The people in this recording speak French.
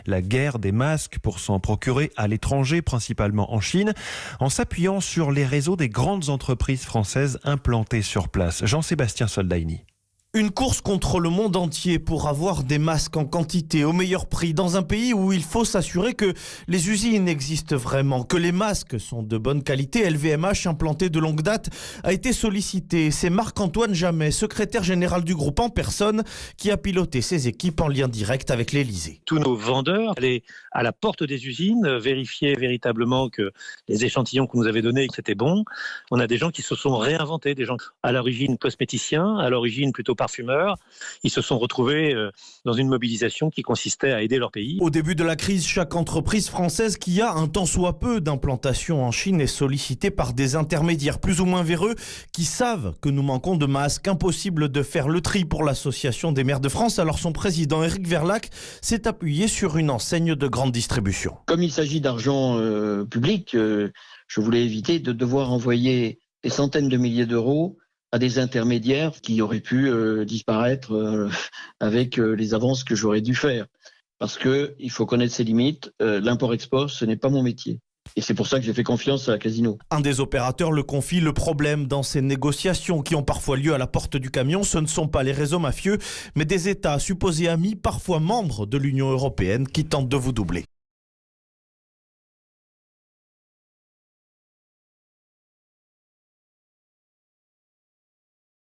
la guerre des masques pour s'en procurer à l'étranger, principalement en Chine, en s'appuyant sur les réseaux des grandes entreprises françaises implantées sur place. Jean-Sébastien Soldaini. Une course contre le monde entier pour avoir des masques en quantité au meilleur prix dans un pays où il faut s'assurer que les usines existent vraiment, que les masques sont de bonne qualité. LVMH, implanté de longue date, a été sollicité. C'est Marc-Antoine Jamet, secrétaire général du groupe en personne, qui a piloté ses équipes en lien direct avec l'Élysée. Tous nos vendeurs allaient à la porte des usines, vérifier véritablement que les échantillons que vous nous avez donnés, c'était bon. On a des gens qui se sont réinventés, des gens à l'origine cosméticiens, à l'origine plutôt parfumeurs. Ils se sont retrouvés dans une mobilisation qui consistait à aider leur pays. Au début de la crise, chaque entreprise française qui a un tant soit peu d'implantation en Chine est sollicitée par des intermédiaires plus ou moins véreux qui savent que nous manquons de masques. Impossible de faire le tri pour l'Association des maires de France. Alors son président Éric Verlac s'est appuyé sur une enseigne de grande distribution. Comme il s'agit d'argent public, je voulais éviter de devoir envoyer des centaines de milliers d'euros à des intermédiaires qui auraient pu disparaître avec les avances que j'aurais dû faire. Parce qu'il faut connaître ses limites. L'import-export, ce n'est pas mon métier. Et c'est pour ça que j'ai fait confiance à Casino. Un des opérateurs le confie, le problème dans ces négociations qui ont parfois lieu à la porte du camion, ce ne sont pas les réseaux mafieux, mais des États supposés amis, parfois membres de l'Union européenne, qui tentent de vous doubler.